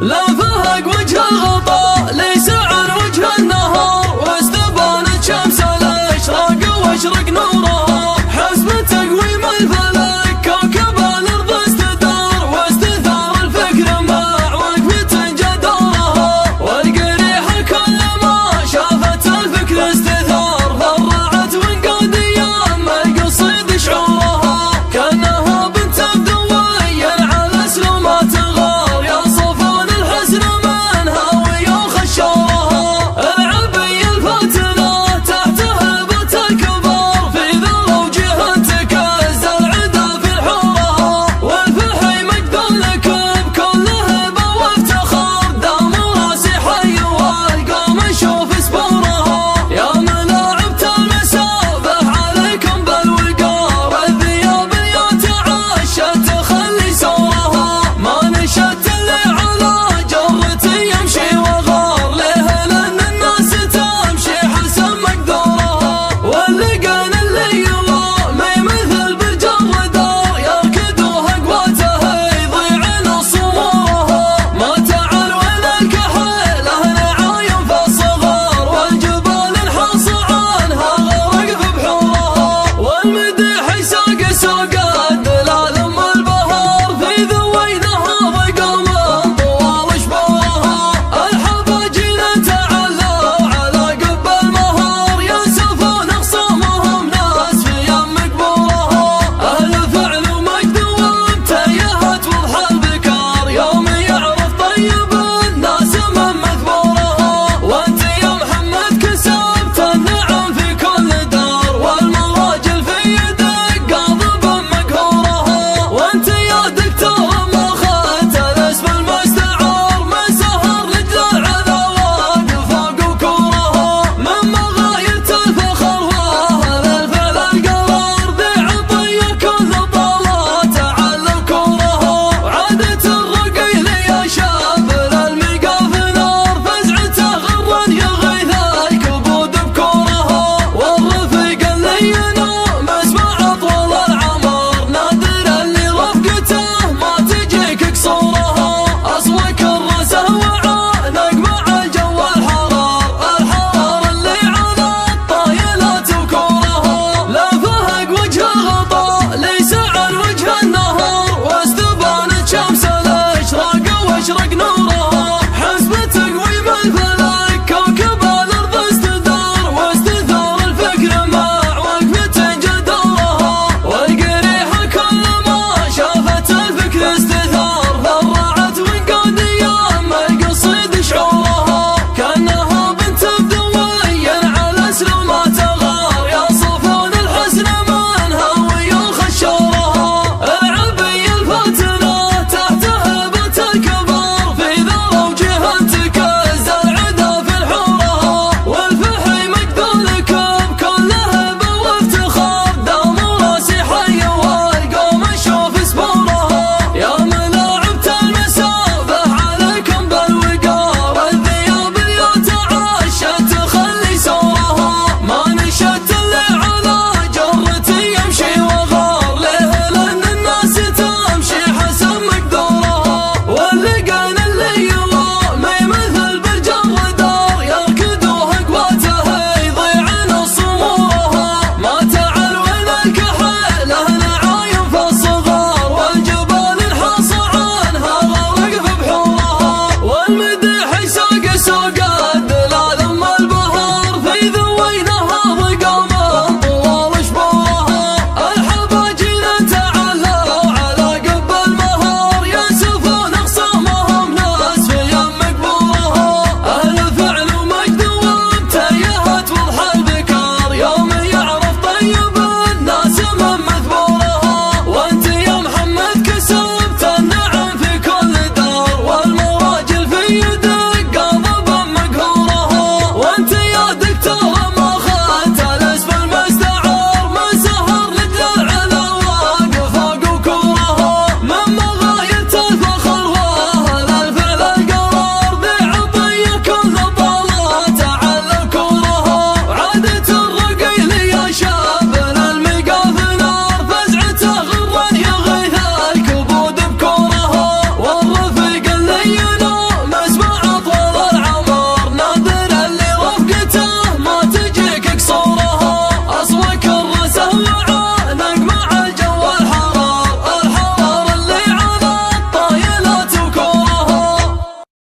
لا فهق وجه الغطاء ليسعر وجه النهار، واستبانت شمس الاشراق واشرق نورها. حسب تقويم الفلك كوكب الارض استدار، واستثار الفكر مع وقفة جدارها. والقريحة كل ما شافت الفكر استثار، فرعت وانقاد ايام القصيد شعورها. كانها بنت بدويا على سلومات الغار، يا صفون الحسن منها ويا خشارها. العبي الفاتنة تحت هبة الكبار، في ذا وجه تكز العدا في حورها. والفحي مجد لك بكل هبة وافتخار، دام راسي حي والقوم اشوف سبورها. يا ملاعب المسافة عليكم بالوقار، الثياب يا تعشت تخلي سورها. ما نشت اللي على جرتي يمشي وغار، ليه لان الناس تمشي حسب مقدورها. واللقان اللي يرامي مثل بالجر دار، يركضوها قواته يضيع نص امورها. ما تعال ولا الكحيله نعايم في الصغار، والجبال انحص عنها غرق في بحورها. والمديح يساق سوق الدلال ام البهار، في ذوينها ضيق من طوال شبورها. الحباجين تعلوا على قب المهار، ينسفون اخصامهم ناس في يم قبورها. اهل فعل ومجد ومتيهت وضح البكار، يوم يعرف طيب الناس من مثبورها. وانت يا محمد كسبت النعم في كل دار، والمراجل في يدك قاضب مقهورها. وانت يا دكتور ما اخذت الاسم المستعار، من سهر رجل العذا واقف فوق وكورها. من مغاية الفخر واهل الفعل القرار، ذي عطية كل طلات على كورها. وعادة الرقي لي شاب للميقاف نار، فزعته غرا يغيث الكبود بكورها. والرفيق اللي ينوم اسمع طول العمر، نادر اللي رفقته ما تجيك قصورها. اصوك الرسه وعانق مع الجو الحرار، الحرار اللي على الطايلات وكورها. لا فهق وجه الغطاء ليسعر وجه النهار، واستبانت شمس الاشراق واشرق نورها.